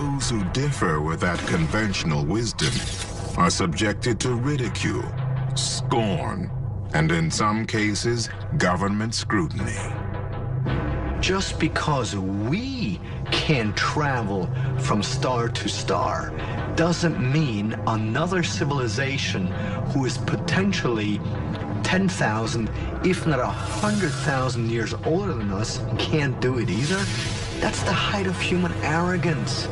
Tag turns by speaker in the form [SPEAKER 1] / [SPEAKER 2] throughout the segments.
[SPEAKER 1] those who differ with that conventional wisdom are subjected to ridicule, scorn, and in some cases, government scrutiny.
[SPEAKER 2] Just because we can travel from star to star doesn't mean another civilization who is potentially 10,000, if not 100,000 years older than us can't do it either. That's the height of human arrogance.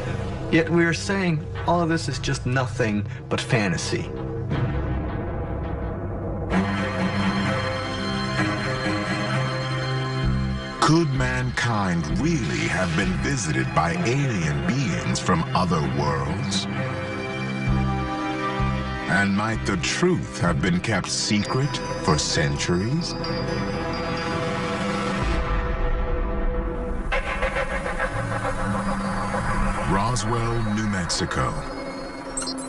[SPEAKER 2] Yet we are saying all of this is just nothing but fantasy.
[SPEAKER 1] Could mankind really have been visited by alien beings from other worlds? And might the truth have been kept secret for centuries? Roswell, New Mexico.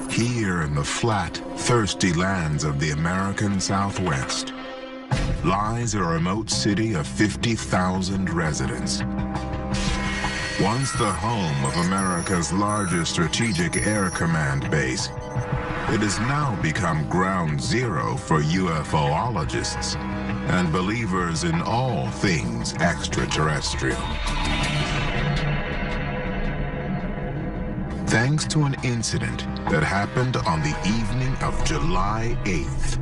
[SPEAKER 1] Here in the flat, thirsty lands of the American Southwest lies a remote city of 50,000 residents. Once the home of America's largest strategic air command base, it has now become ground zero for UFOologists and believers in all things extraterrestrial. Thanks to an incident that happened on the evening of July 8th,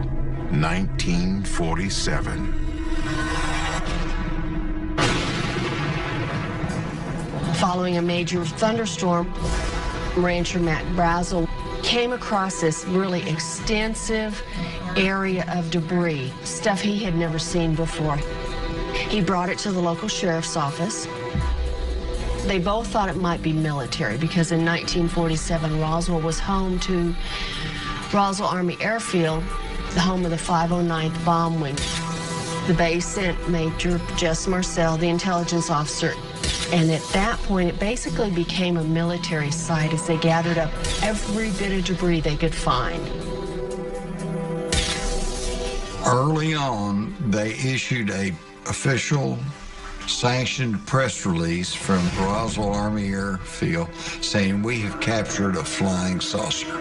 [SPEAKER 1] 1947.
[SPEAKER 3] Following a major thunderstorm, rancher Matt Brazel came across this really extensive area of debris, stuff he had never seen before. He brought it to the local sheriff's office. They both thought it might be military because in 1947, Roswell was home to Roswell Army Airfield, the home of the 509th Bomb Wing. The base sent Major Jess Marcel, the intelligence officer, and at that point, it basically became a military site as they gathered up every bit of debris they could find.
[SPEAKER 4] Early on, they issued a official sanctioned press release from Roswell Army Airfield saying, "We have captured a flying saucer."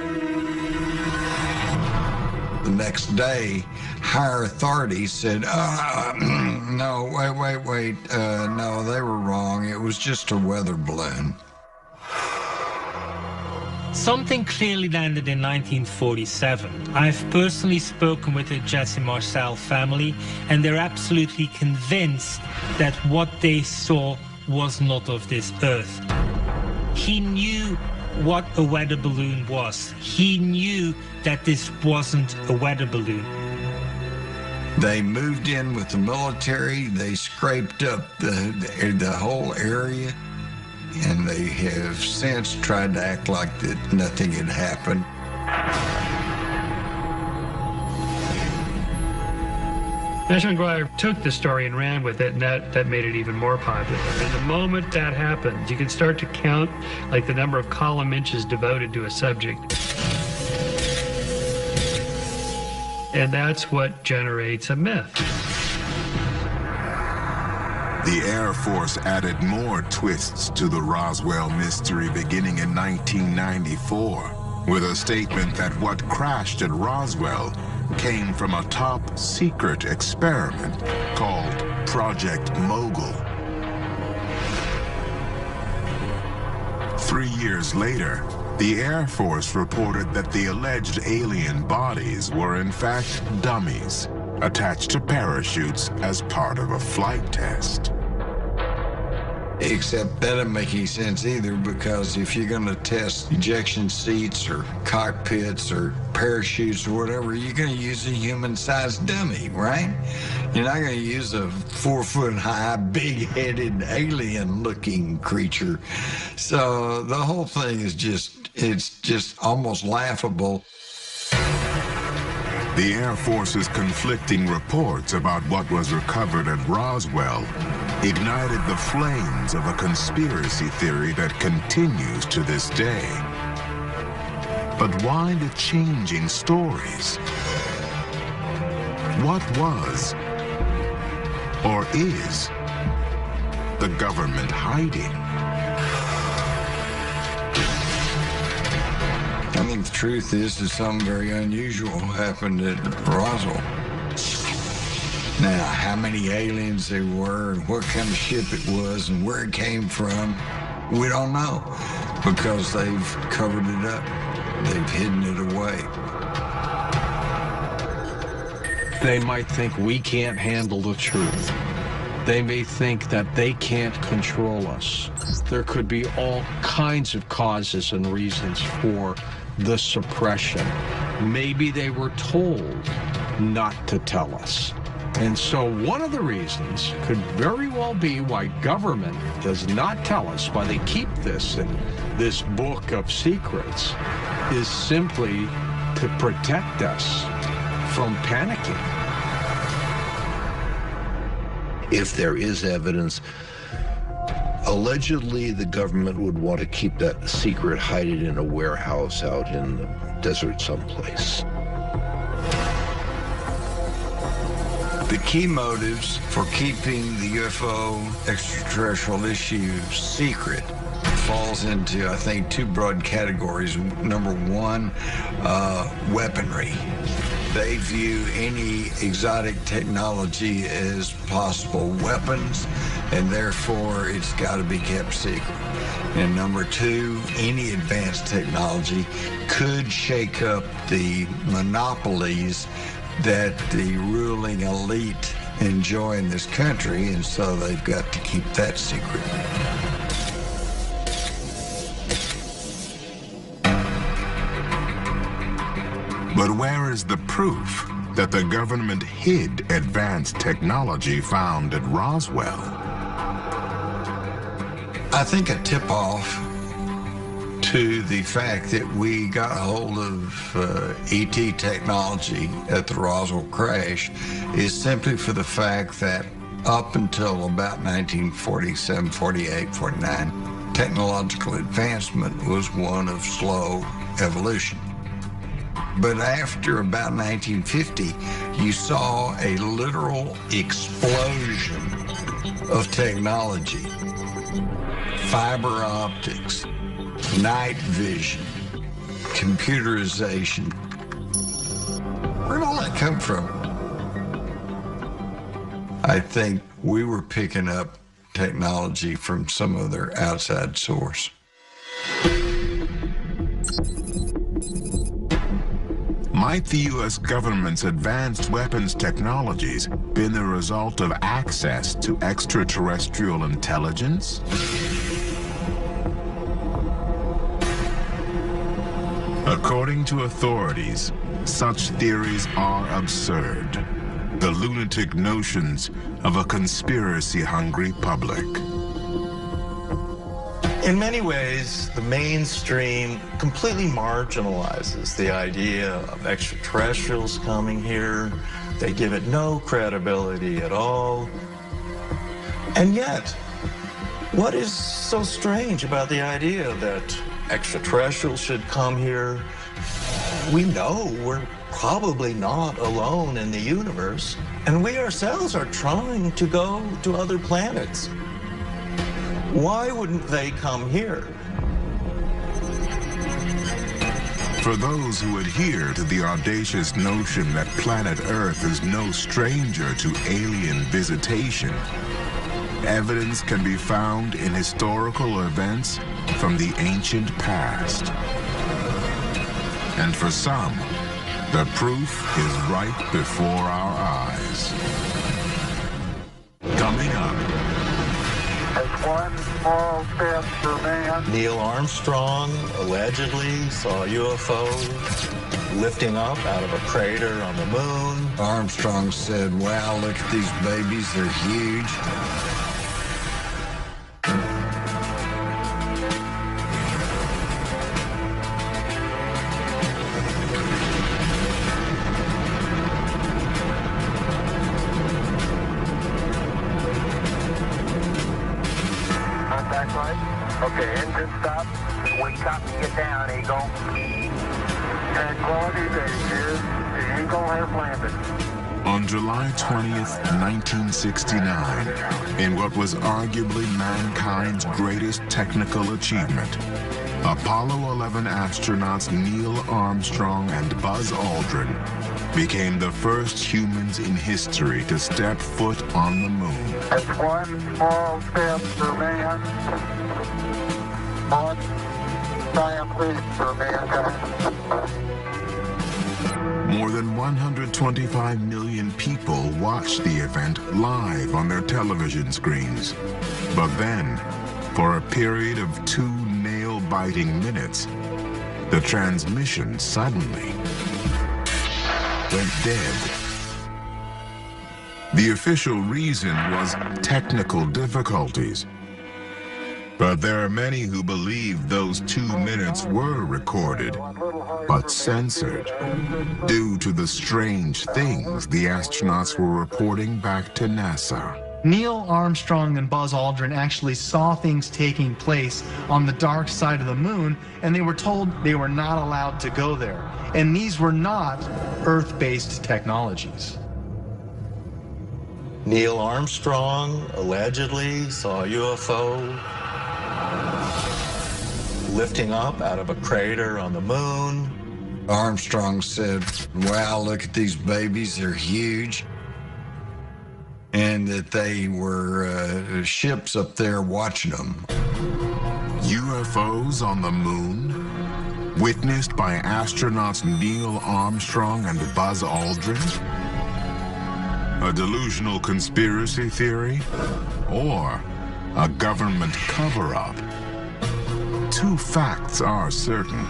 [SPEAKER 4] The next day, higher authorities said, no, wait, no, they were wrong. It was just a weather balloon.
[SPEAKER 5] Something clearly landed in 1947. I've personally spoken with the Jesse Marcel family, and they're absolutely convinced that what they saw was not of this earth. He knew what a weather balloon was. He knew that this wasn't a weather balloon.
[SPEAKER 4] They moved in with the military. They scraped up the whole area, and they have since tried to act like that nothing had happened.
[SPEAKER 6] National Enquirer took the story and ran with it, and that made it even more popular. And the moment that happens, you can start to count like the number of column inches devoted to a subject. And that's what generates a myth.
[SPEAKER 1] The Air Force added more twists to the Roswell mystery beginning in 1994, with a statement that what crashed at Roswell came from a top-secret experiment called Project Mogul. 3 years later, the Air Force reported that the alleged alien bodies were in fact dummies, attached to parachutes as part of a flight test.
[SPEAKER 4] Except that doesn't make any sense either, because if you're going to test ejection seats or cockpits or parachutes or whatever, you're going to use a human-sized dummy, right? You're not going to use a 4-foot-high, big-headed, alien-looking creature. So the whole thing is it's just almost laughable.
[SPEAKER 1] The Air Force's conflicting reports about what was recovered at Roswell ignited the flames of a conspiracy theory that continues to this day. But why the changing stories? What was, or is, the government hiding?
[SPEAKER 4] truth is that something very unusual happened at Roswell. Now, how many aliens there were, and what kind of ship it was, and where it came from, we don't know, because they've covered it up. They've hidden it away.
[SPEAKER 7] They might think we can't handle the truth. They may think that they can't control us. There could be all kinds of causes and reasons for the suppression. Maybe they were told not to tell us. And so one of the reasons could very well be why government does not tell us, why they keep this in this book of secrets, is simply to protect us from panicking.
[SPEAKER 8] If there is evidence, allegedly the government would want to keep that secret, hide it in a warehouse out in the desert someplace.
[SPEAKER 4] The key motives for keeping the UFO extraterrestrial issue secret falls into, I think, two broad categories. Number one, weaponry. They view any exotic technology as possible weapons, and therefore it's got to be kept secret. And number two, any advanced technology could shake up the monopolies that the ruling elite enjoy in this country, and so they've got to keep that secret.
[SPEAKER 1] But where is the proof that the government hid advanced technology found at Roswell?
[SPEAKER 4] I think a tip-off to the fact that we got a hold of ET technology at the Roswell crash is simply for the fact that up until about 1947, 48, 49, technological advancement was one of slow evolution. But after about 1950, you saw a literal explosion of technology. Fiber optics, night vision, computerization. Where'd all that come from? I think we were picking up technology from some other outside source.
[SPEAKER 1] Might the U.S. government's advanced weapons technologies been the result of access to extraterrestrial intelligence? According to authorities, such theories are absurd. The lunatic notions of a conspiracy-hungry public.
[SPEAKER 9] In many ways, the mainstream completely marginalizes the idea of extraterrestrials coming here. They give it no credibility at all. And yet, what is so strange about the idea that extraterrestrials should come here? We know we're probably not alone in the universe, and we ourselves are trying to go to other planets. Why wouldn't they come here?
[SPEAKER 1] For those who adhere to the audacious notion that planet Earth is no stranger to alien visitation, evidence can be found in historical events from the ancient past. And for some, the proof is right before our eyes. Coming up.
[SPEAKER 10] One small step for man.
[SPEAKER 9] Neil Armstrong allegedly saw a UFO lifting up out of a crater on the moon.
[SPEAKER 4] Armstrong said, wow, look at these babies, they're huge.
[SPEAKER 10] Okay, engine stop. We copy, get down, Eagle. Tranquility Base here. The Eagle has landed.
[SPEAKER 1] On July 20th, 1969, in what was arguably mankind's greatest technical achievement, Apollo 11 astronauts Neil Armstrong and Buzz Aldrin became the first humans in history to step foot on the moon.
[SPEAKER 10] It's one small step for man, one giant leap for mankind.
[SPEAKER 1] More than 125 million people watched the event live on their television screens. But then, for a period of 2 nail-biting minutes, the transmission suddenly went dead. The official reason was technical difficulties. But there are many who believe those 2 minutes were recorded, but censored, due to the strange things the astronauts were reporting back to NASA.
[SPEAKER 11] Neil Armstrong and Buzz Aldrin actually saw things taking place on the dark side of the moon, and they were told they were not allowed to go there. And these were not Earth-based technologies.
[SPEAKER 9] Neil Armstrong allegedly saw a UFO lifting up out of a crater on the moon.
[SPEAKER 4] Armstrong said, wow, look at these babies, they're huge. And that they were ships up there watching them.
[SPEAKER 1] UFOs on the moon? Witnessed by astronauts Neil Armstrong and Buzz Aldrin? A delusional conspiracy theory? Or a government cover-up? 2 facts are certain.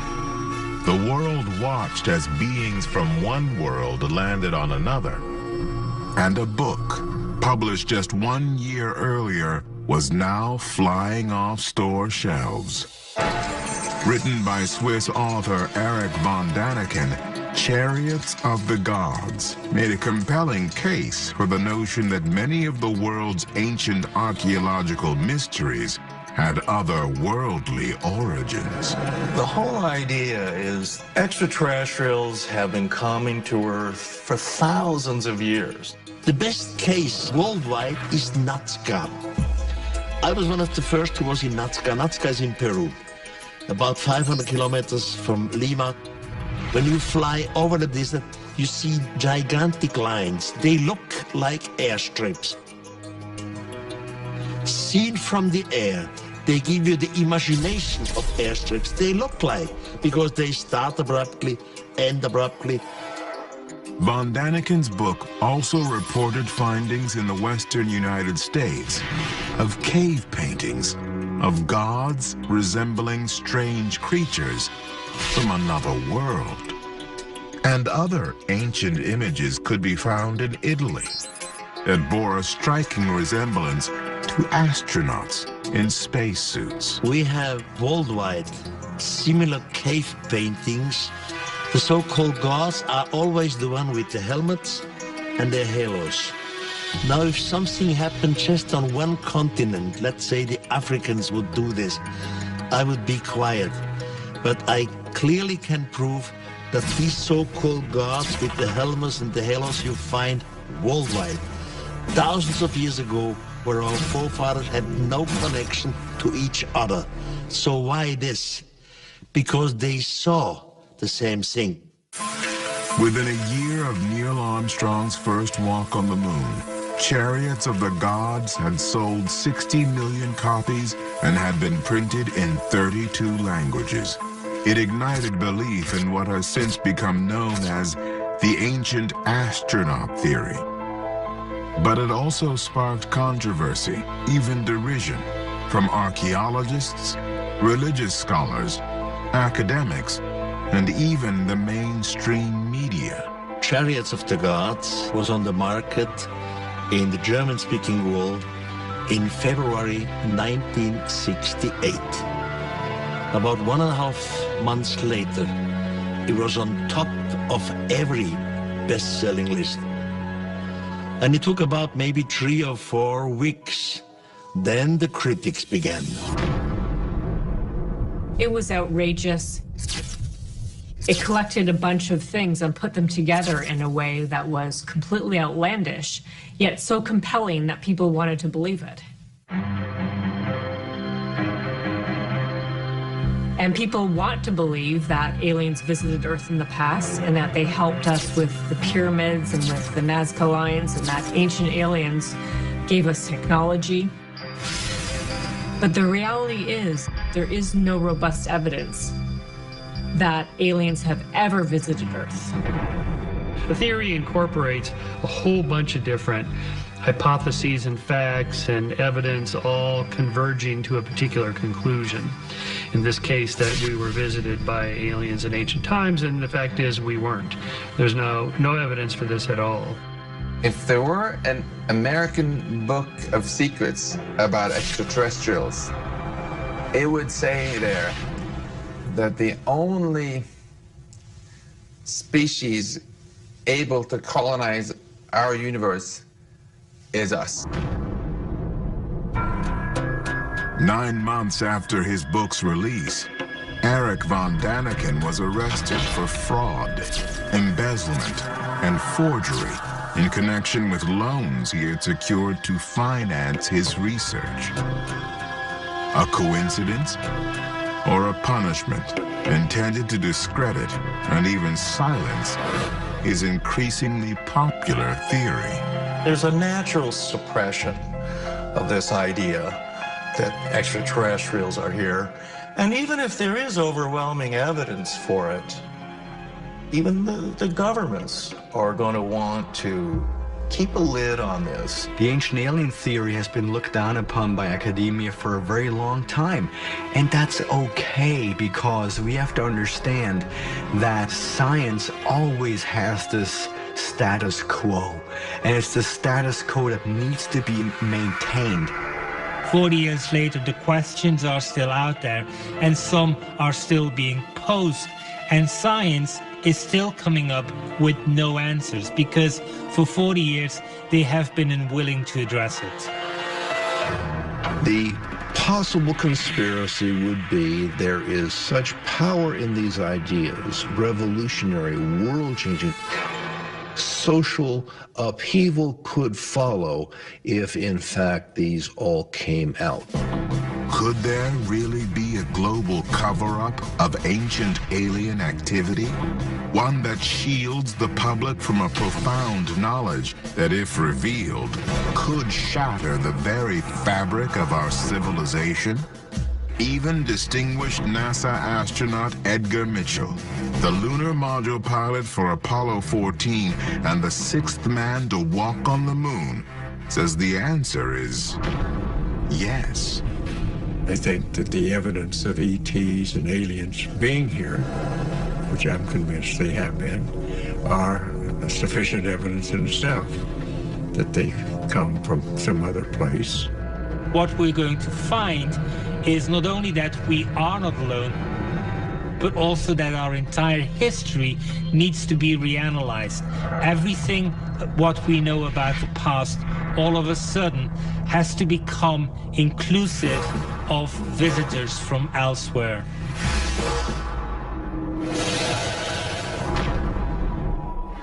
[SPEAKER 1] The world watched as beings from one world landed on another. And a book, published just 1 year earlier, was now flying off store shelves. Written by Swiss author Erich von Däniken, Chariots of the Gods made a compelling case for the notion that many of the world's ancient archaeological mysteries had otherworldly origins.
[SPEAKER 9] The whole idea is extraterrestrials have been coming to Earth for thousands of years.
[SPEAKER 12] The best case worldwide is Nazca. I was one of the first who was in Nazca. Nazca is in Peru, about 500 kilometers from Lima. When you fly over the desert, you see gigantic lines. They look like airstrips. Seen from the air, they give you the imagination of airstrips. They look like, because they start abruptly, end abruptly.
[SPEAKER 1] Von Däniken's book also reported findings in the western United States of cave paintings of gods resembling strange creatures from another world. And other ancient images could be found in Italy that bore a striking resemblance to astronauts in spacesuits.
[SPEAKER 12] We have worldwide similar cave paintings. The so-called gods are always the one with the helmets and their halos. Now, if something happened just on one continent, let's say the Africans would do this, I would be quiet. But I clearly can prove that these so-called gods with the helmets and the halos you find worldwide, thousands of years ago, where our forefathers had no connection to each other. So why this? Because they saw the same thing.
[SPEAKER 1] Within a year of Neil Armstrong's first walk on the moon, Chariots of the Gods had sold 60 million copies and had been printed in 32 languages. It ignited belief in what has since become known as the ancient astronaut theory. But it also sparked controversy, even derision, from archaeologists, religious scholars, academics, and even the mainstream media.
[SPEAKER 12] Chariots of the Gods was on the market in the German-speaking world in February 1968. About 1.5 months later, it was on top of every best-selling list. And it took about maybe 3 or 4 weeks. Then the critics began.
[SPEAKER 13] It was outrageous. It collected a bunch of things and put them together in a way that was completely outlandish, yet so compelling that people wanted to believe it. And people want to believe that aliens visited Earth in the past and that they helped us with the pyramids and with the Nazca lines and that ancient aliens gave us technology. But the reality is, there is no robust evidence that aliens have ever visited Earth.
[SPEAKER 6] The theory incorporates a whole bunch of different hypotheses and facts and evidence all converging to a particular conclusion. In this case, that we were visited by aliens in ancient times, and the fact is we weren't. There's no evidence for this at all.
[SPEAKER 14] If there were an American book of secrets about extraterrestrials, it would say there that the only species able to colonize our universe is us.
[SPEAKER 1] 9 months after his book's release, Eric von Daniken was arrested for fraud, embezzlement, and forgery in connection with loans he had secured to finance his research. A coincidence or a punishment intended to discredit and even silence his increasingly popular theory?
[SPEAKER 9] There's a natural suppression of this idea that extraterrestrials are here. And even if there is overwhelming evidence for it, even the governments are going to want to keep a lid on this.
[SPEAKER 2] The ancient alien theory has been looked down upon by academia for a very long time. And that's okay, because we have to understand that science always has this status quo. And it's the status quo that needs to be maintained.
[SPEAKER 5] 40 years later, the questions are still out there, and some are still being posed. And science is still coming up with no answers, because for 40 years, they have been unwilling to address it.
[SPEAKER 8] The possible conspiracy would be there is such power in these ideas, revolutionary, world-changing. Social upheaval could follow if, in fact, these all came out.
[SPEAKER 1] Could there really be a global cover-up of ancient alien activity? One that shields the public from a profound knowledge that, if revealed, could shatter the very fabric of our civilization? Even distinguished NASA astronaut Edgar Mitchell, the lunar module pilot for Apollo 14 and the 6th man to walk on the moon, says the answer is yes.
[SPEAKER 15] I think that the evidence of ETs and aliens being here, which I'm convinced they have been, are sufficient evidence in itself that they come from some other place.
[SPEAKER 5] What we're going to find is not only that we are not alone, but also that our entire history needs to be reanalyzed. Everything what we know about the past all of a sudden has to become inclusive of visitors from elsewhere.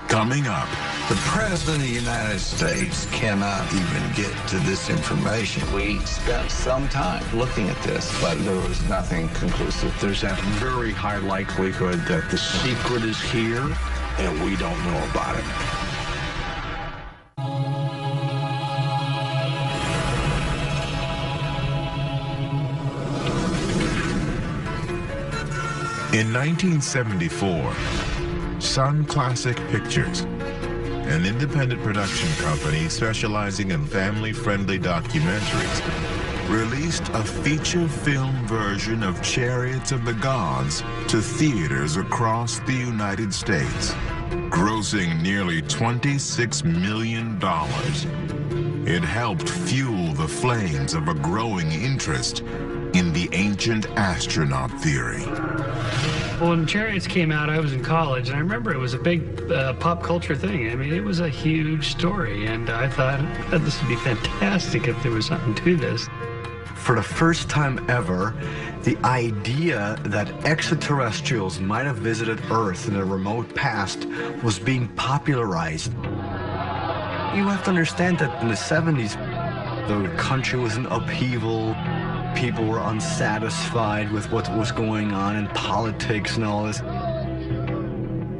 [SPEAKER 1] Coming up,
[SPEAKER 4] the President of the United States cannot even get to this information.
[SPEAKER 14] We spent some time looking at this, but there was nothing conclusive.
[SPEAKER 7] There's that very high likelihood that the secret is here and we don't know about it.
[SPEAKER 1] In 1974, Sun Classic Pictures, an independent production company specializing in family-friendly documentaries, released a feature film version of Chariots of the Gods to theaters across the United States, grossing nearly $26 million. It helped fuel the flames of a growing interest in the ancient astronaut theory.
[SPEAKER 6] Well, when Chariots came out, I was in college, and I remember it was a big pop culture thing. I mean, it was a huge story, and I thought, this would be fantastic if there was something to this.
[SPEAKER 2] For the first time ever, the idea that extraterrestrials might have visited Earth in the remote past was being popularized. You have to understand that in the 70s, the country was in upheaval. people were unsatisfied with what was going on in politics and all this.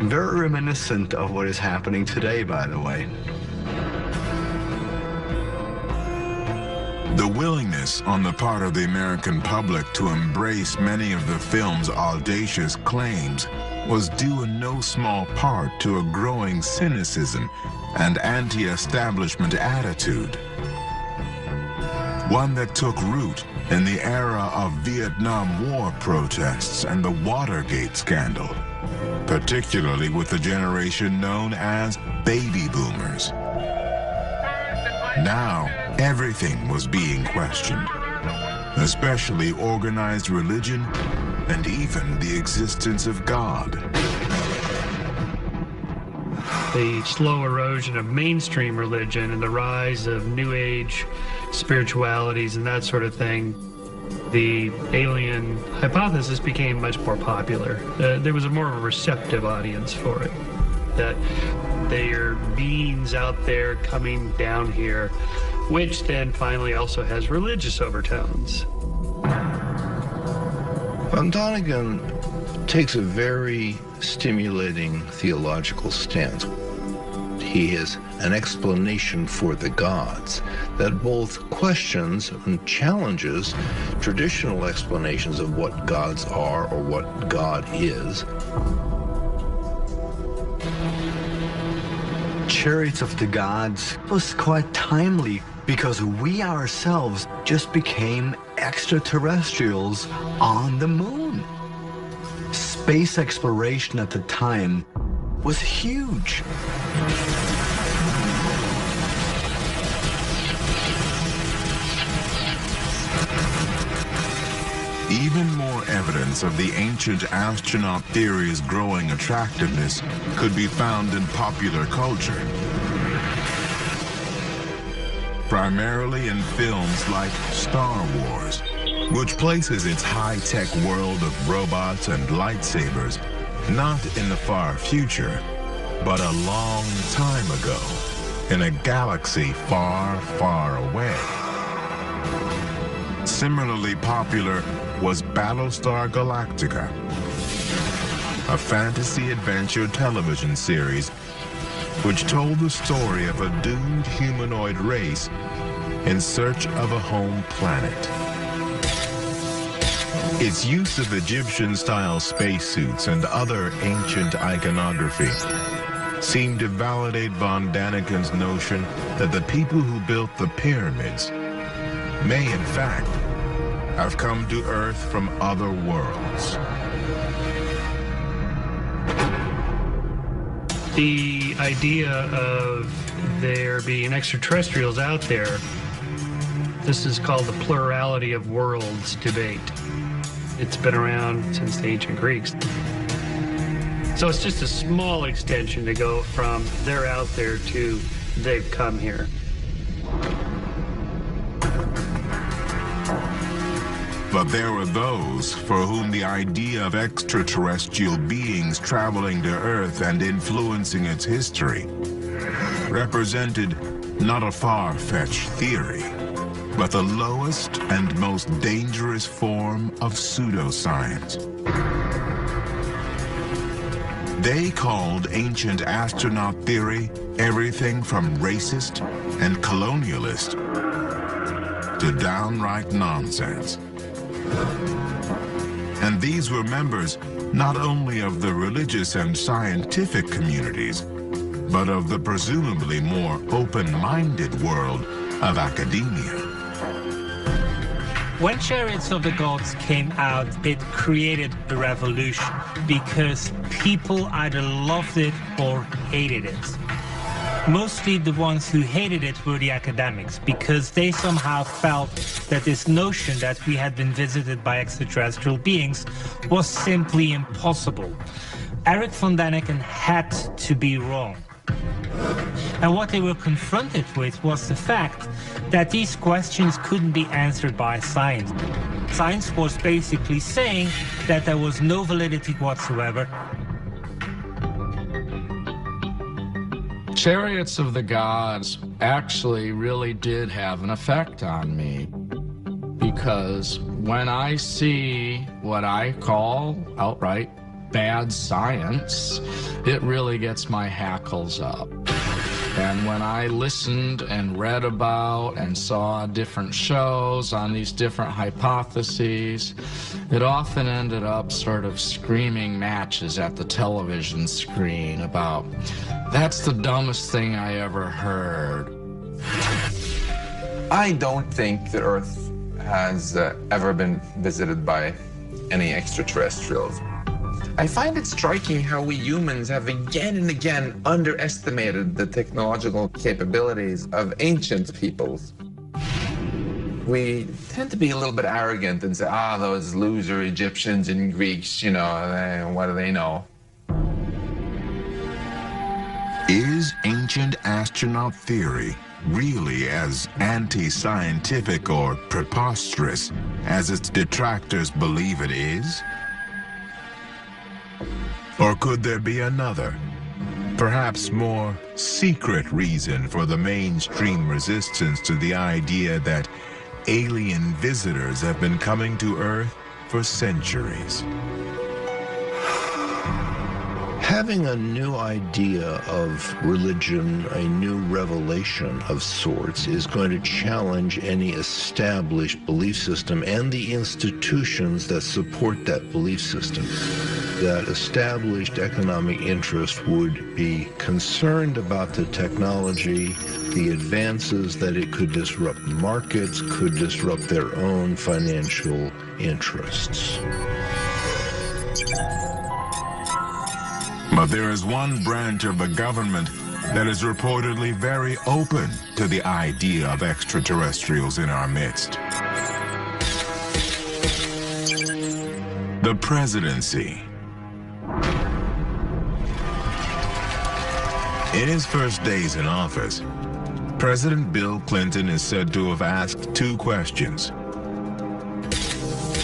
[SPEAKER 2] Very reminiscent of what is happening today, by the way.
[SPEAKER 1] The willingness on the part of the American public to embrace many of the film's audacious claims was due in no small part to a growing cynicism and anti-establishment attitude. One that took root in the era of Vietnam War protests and the Watergate scandal, particularly with the generation known as baby boomers. Now, everything was being questioned, especially organized religion and even the existence of God.
[SPEAKER 6] The slow erosion of mainstream religion and the rise of New Age spiritualities and that sort of thing, the alien hypothesis became much more popular. There was a more of a receptive audience for it, that there are beings out there coming down here, which then finally also has religious overtones.
[SPEAKER 8] Von Däniken takes a very stimulating theological stance. He has an explanation for the gods that both questions and challenges traditional explanations of what gods are or what God is.
[SPEAKER 2] Chariots of the Gods was quite timely because we ourselves just became extraterrestrials on the moon. Space exploration at the time was huge.
[SPEAKER 1] Even more evidence of the ancient astronaut theory's growing attractiveness could be found in popular culture. Primarily in films like Star Wars, which places its high-tech world of robots and lightsabers not in the far future, but a long time ago, in a galaxy far, far away. Similarly popular was Battlestar Galactica, a fantasy adventure television series which told the story of a doomed humanoid race in search of a home planet. Its use of Egyptian-style spacesuits and other ancient iconography seemed to validate von Däniken's notion that the people who built the pyramids may, in fact, have come to Earth from other worlds.
[SPEAKER 6] The idea of there being extraterrestrials out there, this is called the plurality of worlds debate. It's been around since the ancient Greeks. So it's just a small extension to go from they're out there to they've come here.
[SPEAKER 1] But there were those for whom the idea of extraterrestrial beings traveling to Earth and influencing its history represented not a far-fetched theory, but the lowest and most dangerous form of pseudoscience. They called ancient astronaut theory everything from racist and colonialist to downright nonsense. And these were members not only of the religious and scientific communities, but of the presumably more open-minded world of academia.
[SPEAKER 5] When Chariots of the Gods came out, it created a revolution because people either loved it or hated it. Mostly the ones who hated it were the academics, because they somehow felt that this notion that we had been visited by extraterrestrial beings was simply impossible. Eric von Däniken had to be wrong. And what they were confronted with was the fact that these questions couldn't be answered by science. Science was basically saying that there was no validity whatsoever.
[SPEAKER 7] Chariots of the Gods actually really did have an effect on me, because when I see what I call outright bad science, it really gets my hackles up. And when I listened and read about and saw different shows on these different hypotheses, it often ended up sort of screaming matches at the television screen about, that's the dumbest thing I ever heard.
[SPEAKER 14] I don't think the Earth has ever been visited by any extraterrestrials. I find it striking how we humans have again and again underestimated the technological capabilities of ancient peoples. We tend to be a little bit arrogant and say, those loser Egyptians and Greeks, you know, what do they know?
[SPEAKER 1] Is ancient astronaut theory really as anti-scientific or preposterous as its detractors believe it is? Or could there be another, perhaps more secret reason for the mainstream resistance to the idea that alien visitors have been coming to Earth for centuries?
[SPEAKER 8] Having a new idea of religion, a new revelation of sorts, is going to challenge any established belief system and the institutions that support that belief system. That established economic interest would be concerned about the technology, the advances that it could disrupt markets, could disrupt their own financial interests.
[SPEAKER 1] But there is one branch of the government that is reportedly very open to the idea of extraterrestrials in our midst. The presidency. In his first days in office, President Bill Clinton is said to have asked two questions.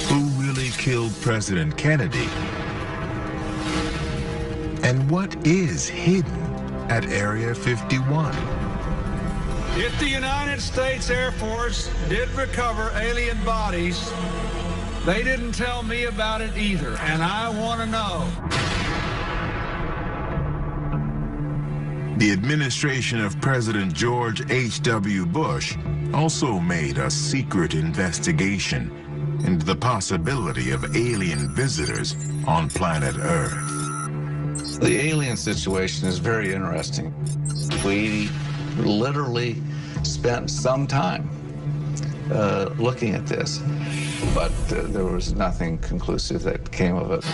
[SPEAKER 1] Who really killed President Kennedy? And what is hidden at Area 51?
[SPEAKER 16] If the United States Air Force did recover alien bodies, they didn't tell me about it either, and I want to know.
[SPEAKER 1] The administration of President George H.W. Bush also made a secret investigation into the possibility of alien visitors on planet Earth.
[SPEAKER 9] The alien situation is very interesting. We literally spent some time looking at this, but there was nothing conclusive that came of it.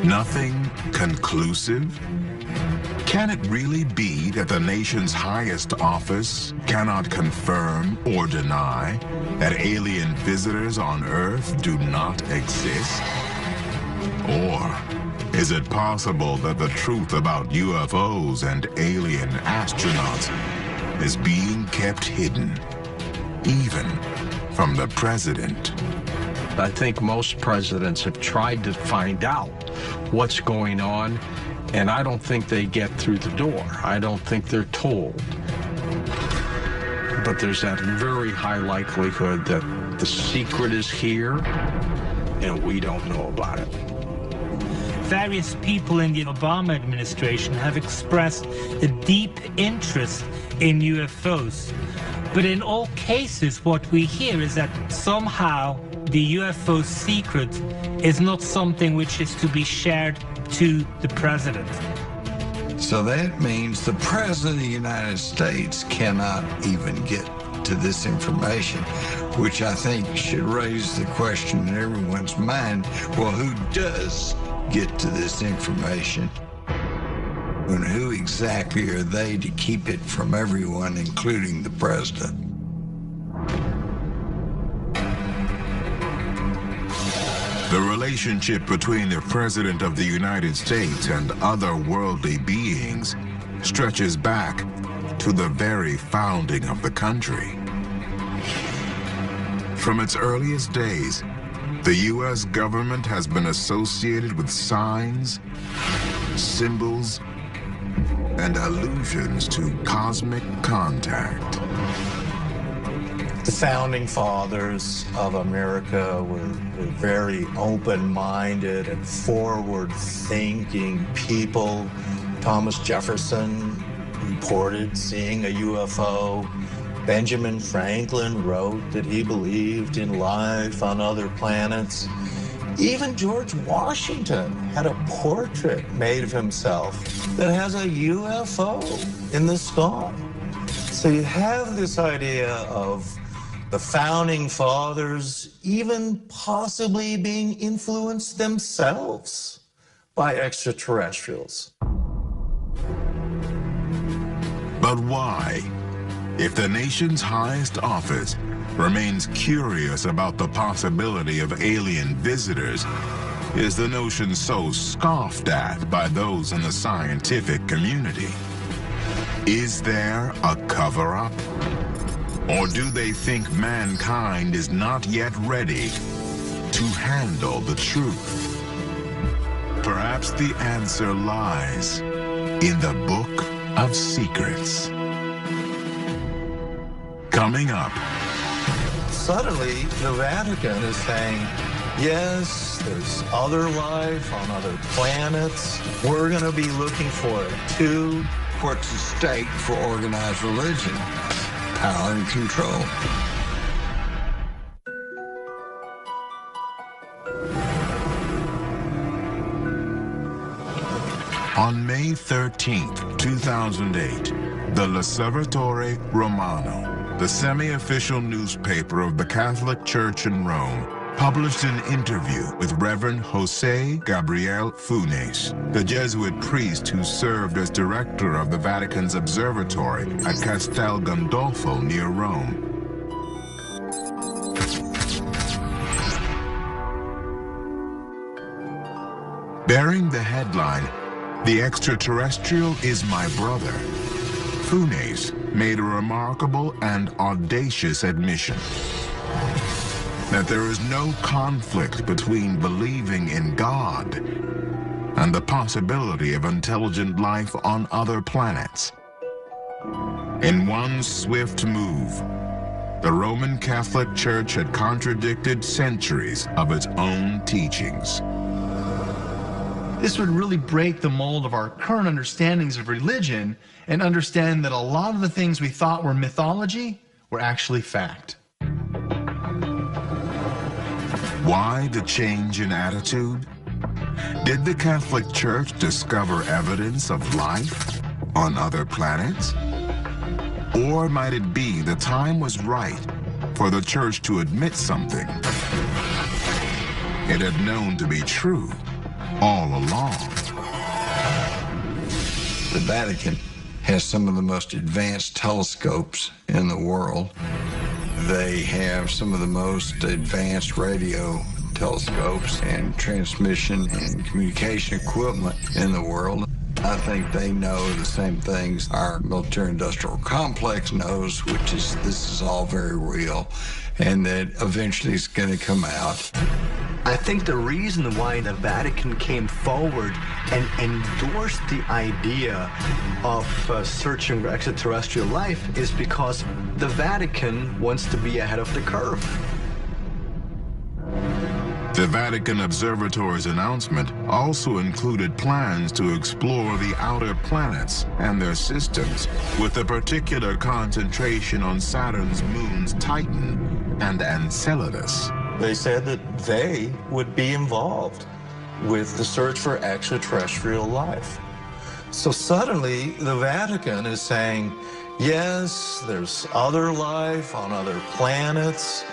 [SPEAKER 1] Nothing conclusive? Can it really be that the nation's highest office cannot confirm or deny that alien visitors on Earth do not exist? Or is it possible that the truth about UFOs and alien astronauts is being kept hidden, even from the president?
[SPEAKER 7] I think most presidents have tried to find out what's going on, and I don't think they get through the door. I don't think they're told. But there's that very high likelihood that the secret is here, and we don't know about it.
[SPEAKER 5] Various people in the Obama administration have expressed a deep interest in UFOs. But in all cases, what we hear is that somehow the UFO secret is not something which is to be shared to the president.
[SPEAKER 4] So that means the president of the United States cannot even get to this information, which I think should raise the question in everyone's mind, well, who does get to this information? And who exactly are they to keep it from everyone, including the president?
[SPEAKER 1] The relationship between the President of the United States and other worldly beings stretches back to the very founding of the country. From its earliest days, the U.S. government has been associated with signs, symbols, and allusions to cosmic contact.
[SPEAKER 9] The founding fathers of America were very open-minded and forward-thinking people. Thomas Jefferson reported seeing a UFO. Benjamin Franklin wrote that he believed in life on other planets. Even George Washington had a portrait made of himself that has a UFO in the sky. So you have this idea of the founding fathers even possibly being influenced themselves by extraterrestrials.
[SPEAKER 1] But why, if the nation's highest office remains curious about the possibility of alien visitors, is the notion so scoffed at by those in the scientific community? Is there a cover-up? Or do they think mankind is not yet ready to handle the truth? Perhaps the answer lies in the Book of Secrets. Coming up.
[SPEAKER 9] Suddenly, the Vatican is saying, yes, there's other life on other planets. We're going to be looking for it too.
[SPEAKER 4] What's at stake for organized religion? Power and control.
[SPEAKER 1] On May 13th, 2008, the L'Osservatore Romano, the semi-official newspaper of the Catholic Church in Rome, published an interview with Reverend José Gabriel Funes, the Jesuit priest who served as director of the Vatican's observatory at Castel Gandolfo near Rome. Bearing the headline, "The Extraterrestrial is My Brother," Funes made a remarkable and audacious admission: that there is no conflict between believing in God and the possibility of intelligent life on other planets. In one swift move, the Roman Catholic Church had contradicted centuries of its own teachings.
[SPEAKER 11] This would really break the mold of our current understandings of religion and understand that a lot of the things we thought were mythology were actually fact.
[SPEAKER 1] Why the change in attitude? Did the Catholic Church discover evidence of life on other planets? Or might it be the time was right for the Church to admit something it had known to be true all along?
[SPEAKER 4] The Vatican has some of the most advanced telescopes in the world. They have some of the most advanced radio telescopes and transmission and communication equipment in the world. I think they know the same things our military-industrial complex knows, which is this is all very real, and that eventually it's going to come out.
[SPEAKER 2] I think the reason why the Vatican came forward and endorsed the idea of searching for extraterrestrial life is because the Vatican wants to be ahead of the curve.
[SPEAKER 1] The Vatican Observatory's announcement also included plans to explore the outer planets and their systems, with a particular concentration on Saturn's moons Titan and Enceladus.
[SPEAKER 9] They said that they would be involved with the search for extraterrestrial life. So suddenly, the Vatican is saying, yes, there's other life on other planets.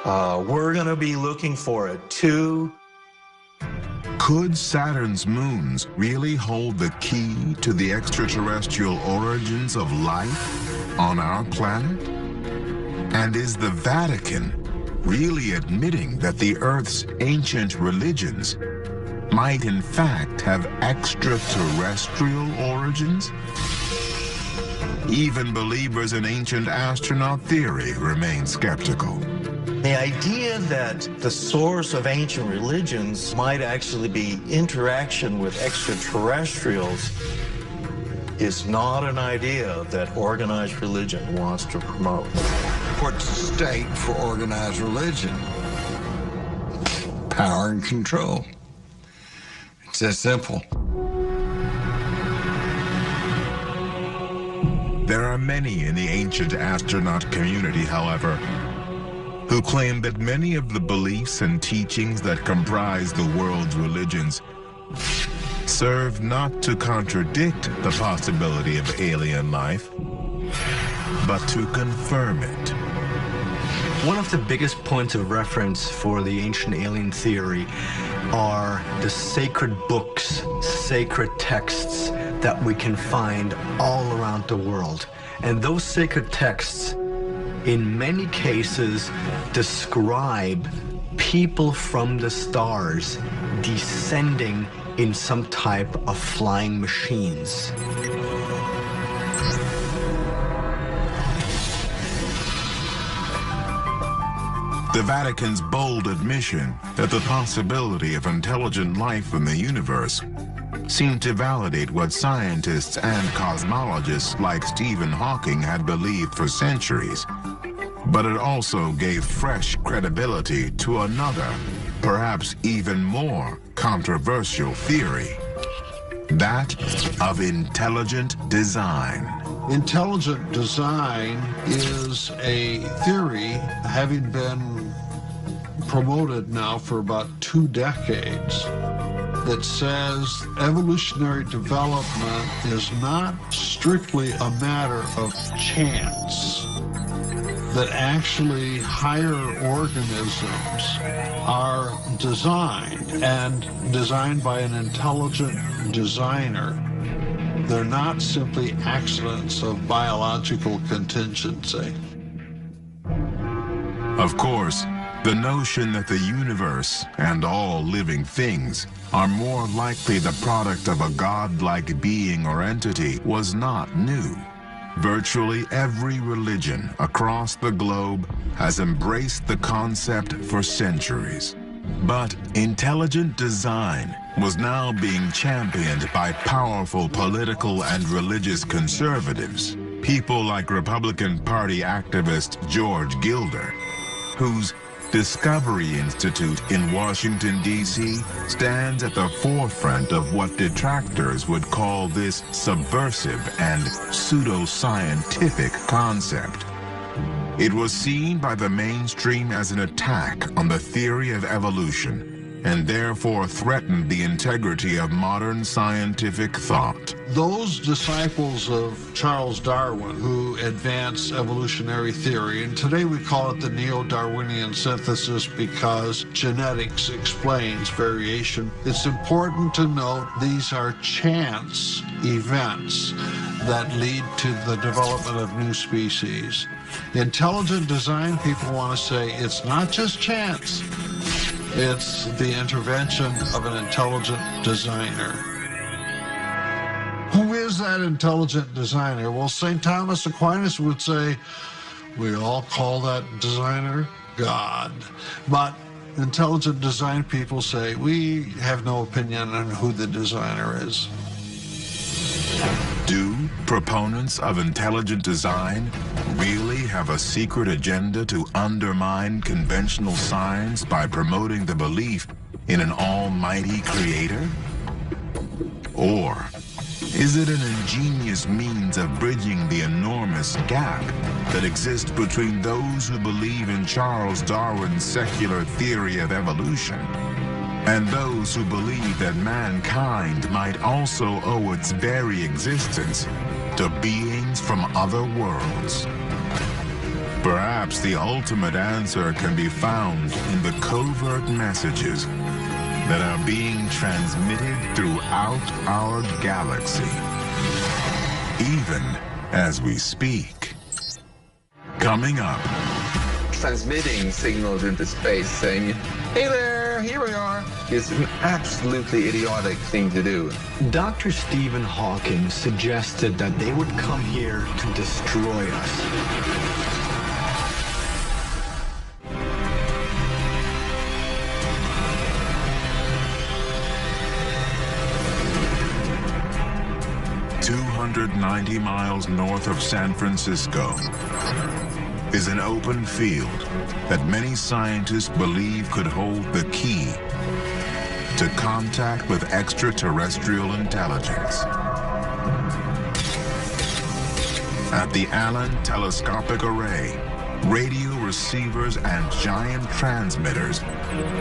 [SPEAKER 9] We're going to be looking for it too.
[SPEAKER 1] Could Saturn's moons really hold the key to the extraterrestrial origins of life on our planet? And is the Vatican really admitting that the Earth's ancient religions might in fact have extraterrestrial origins? Even believers in ancient astronaut theory remain skeptical.
[SPEAKER 9] The idea that the source of ancient religions might actually be interaction with extraterrestrials is not an idea that organized religion wants to promote.
[SPEAKER 4] What's the state for organized religion? Power and control. It's that simple.
[SPEAKER 1] There are many in the ancient astronaut community, however, who claim that many of the beliefs and teachings that comprise the world's religions serve not to contradict the possibility of alien life, but to confirm it.
[SPEAKER 2] One of the biggest points of reference for the ancient alien theory are the sacred books, sacred texts that we can find all around the world. And those sacred texts, in many cases, describe people from the stars descending in some type of flying machines.
[SPEAKER 1] The Vatican's bold admission that the possibility of intelligent life in the universe seemed to validate what scientists and cosmologists like Stephen Hawking had believed for centuries. But it also gave fresh credibility to another, perhaps even more controversial theory, that of intelligent design.
[SPEAKER 15] Intelligent design is a theory having been promoted now for about 2 decades that says evolutionary development is not strictly a matter of chance, that actually higher organisms are designed by an intelligent designer. They're not simply accidents of biological contingency.
[SPEAKER 1] Of course, the notion that the universe and all living things are more likely the product of a godlike being or entity was not new. Virtually every religion across the globe has embraced the concept for centuries. But intelligent design was now being championed by powerful political and religious conservatives, people like Republican Party activist George Gilder, whose Discovery Institute in Washington, D.C. stands at the forefront of what detractors would call this subversive and pseudo-scientific concept. It was seen by the mainstream as an attack on the theory of evolution, and therefore threatened the integrity of modern scientific thought.
[SPEAKER 15] Those disciples of Charles Darwin who advanced evolutionary theory, and today we call it the neo-Darwinian synthesis because genetics explains variation. It's important to note these are chance events that lead to the development of new species. Intelligent design, people want to say it's not just chance. It's the intervention of an intelligent designer. Who is that intelligent designer? Well, St. Thomas Aquinas would say, we all call that designer God. But intelligent design people say, we have no opinion on who the designer is.
[SPEAKER 1] Do proponents of intelligent design really have a secret agenda to undermine conventional science by promoting the belief in an almighty creator? Or is it an ingenious means of bridging the enormous gap that exists between those who believe in Charles Darwin's secular theory of evolution and those who believe that mankind might also owe its very existence to beings from other worlds? Perhaps the ultimate answer can be found in the covert messages that are being transmitted throughout our galaxy, even as we speak. Coming up.
[SPEAKER 14] Transmitting signals into space saying, hey there, here we are, is an absolutely idiotic thing to do.
[SPEAKER 2] Dr. Stephen Hawking suggested that they would come here to destroy us.
[SPEAKER 1] 290 miles north of San Francisco is an open field that many scientists believe could hold the key to contact with extraterrestrial intelligence. At the Allen Telescopic Array, radio receivers and giant transmitters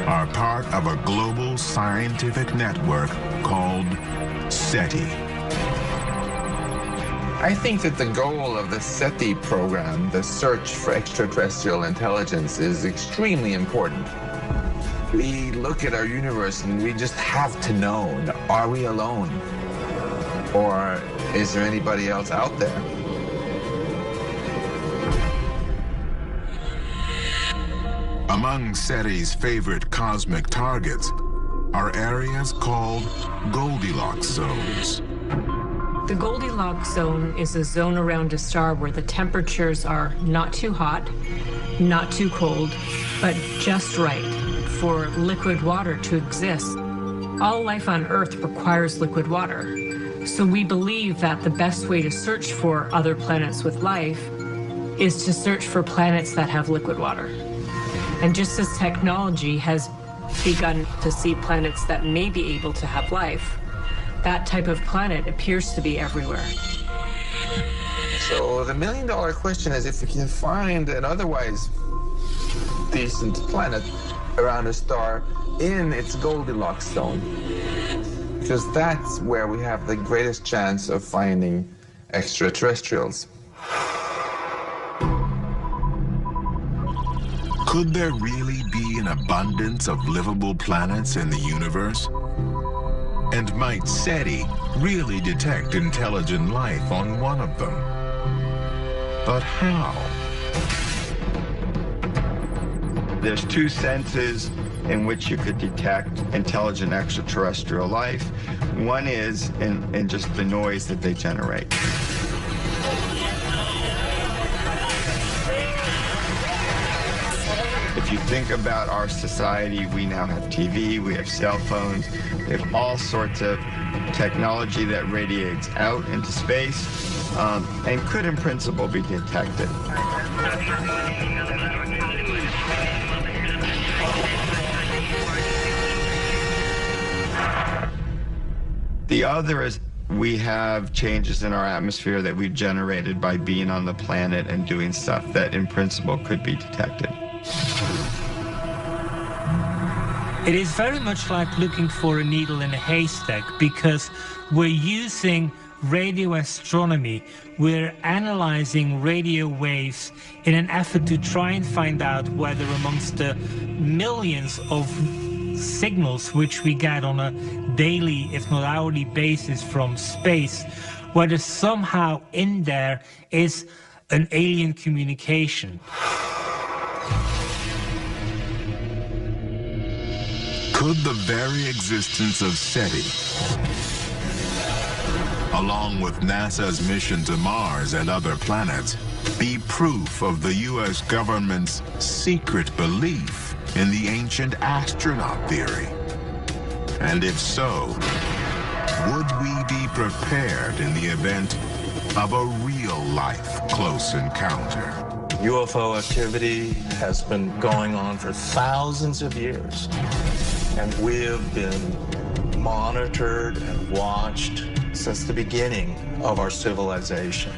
[SPEAKER 1] are part of a global scientific network called SETI.
[SPEAKER 14] I think that the goal of the SETI program, the search for extraterrestrial intelligence, is extremely important. We look at our universe and we just have to know, are we alone? Or is there anybody else out there?
[SPEAKER 1] Among SETI's favorite cosmic targets are areas called Goldilocks zones.
[SPEAKER 13] The Goldilocks zone is a zone around a star where the temperatures are not too hot, not too cold, but just right for liquid water to exist. All life on Earth requires liquid water. So we believe that the best way to search for other planets with life is to search for planets that have liquid water. And just as technology has begun to see planets that may be able to have life, that type of planet appears to be everywhere.
[SPEAKER 14] So the million-dollar question is if we can find an otherwise decent planet around a star in its Goldilocks zone, because that's where we have the greatest chance of finding extraterrestrials.
[SPEAKER 1] Could there really be an abundance of livable planets in the universe? And might SETI really detect intelligent life on one of them? But how?
[SPEAKER 17] There's two senses in which you could detect intelligent extraterrestrial life. One is in just the noise that they generate. If you think about our society, we now have TV, we have cell phones, we have all sorts of technology that radiates out into space and could in principle be detected. The other is we have changes in our atmosphere that we've generated by being on the planet and doing stuff that in principle could be detected.
[SPEAKER 5] It is very much like looking for a needle in a haystack because we're using radio astronomy. We're analyzing radio waves in an effort to try and find out whether amongst the millions of signals which we get on a daily, if not hourly basis from space, whether somehow in there is an alien communication.
[SPEAKER 1] Could the very existence of SETI, along with NASA's mission to Mars and other planets, be proof of the U.S. government's secret belief in the ancient astronaut theory? And if so, would we be prepared in the event of a real-life close encounter?
[SPEAKER 9] UFO activity has been going on for thousands of years, and we have been monitored and watched since the beginning of our civilization.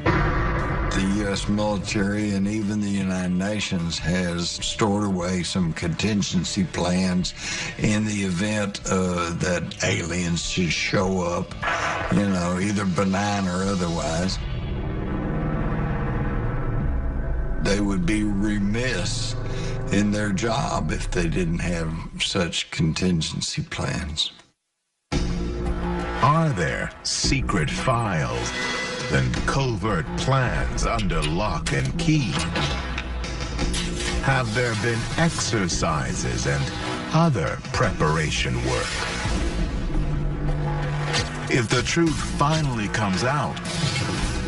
[SPEAKER 4] The U.S. military and even the United Nations has stored away some contingency plans in the event that aliens should show up, you know, either benign or otherwise. They would be remiss in their job if they didn't have such contingency plans.
[SPEAKER 1] Are there secret files and covert plans under lock and key? Have there been exercises and other preparation work? If the truth finally comes out,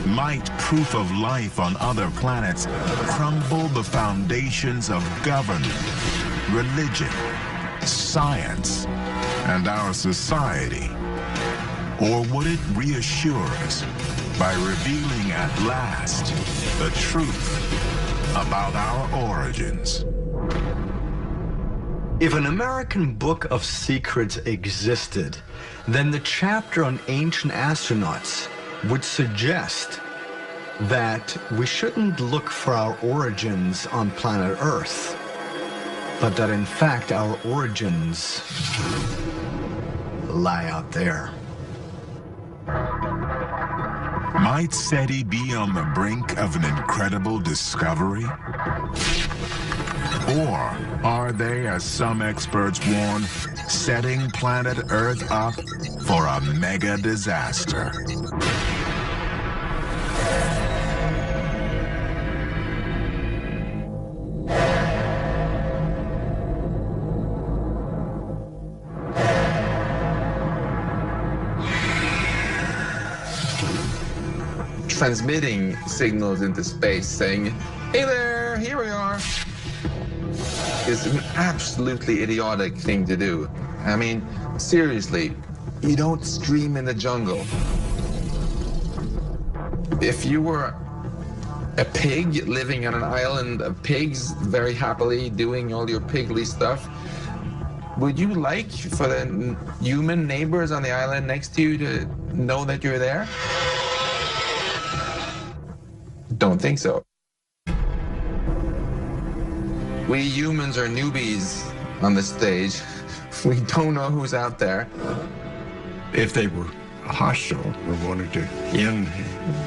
[SPEAKER 1] might proof of life on other planets crumble the foundations of government, religion, science, and our society? Or would it reassure us by revealing at last the truth about our origins.
[SPEAKER 2] If an American book of secrets existed, then the chapter on ancient astronauts would suggest that we shouldn't look for our origins on planet Earth, but that in fact our origins lie out there.
[SPEAKER 1] Might SETI be on the brink of an incredible discovery? Or are they, as some experts warn, setting planet Earth up for a mega disaster?
[SPEAKER 14] Transmitting signals into space saying, hey there, here we are, is an absolutely idiotic thing to do. I mean, seriously, you don't stream in the jungle. If you were a pig living on an island of pigs, very happily doing all your pigly stuff, would you like for the human neighbors on the island next to you to know that you're there? Don't think so. We humans are newbies on the stage. We don't know who's out there.
[SPEAKER 15] If they were hostile or wanted to end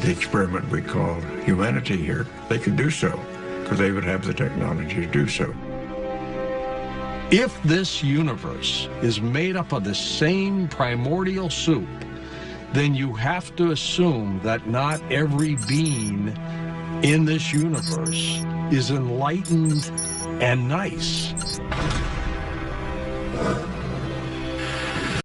[SPEAKER 15] the experiment we call humanity here, they could do so, because they would have the technology to do so.
[SPEAKER 7] If this universe is made up of the same primordial soup, then you have to assume that not every being in this universe is enlightened and nice.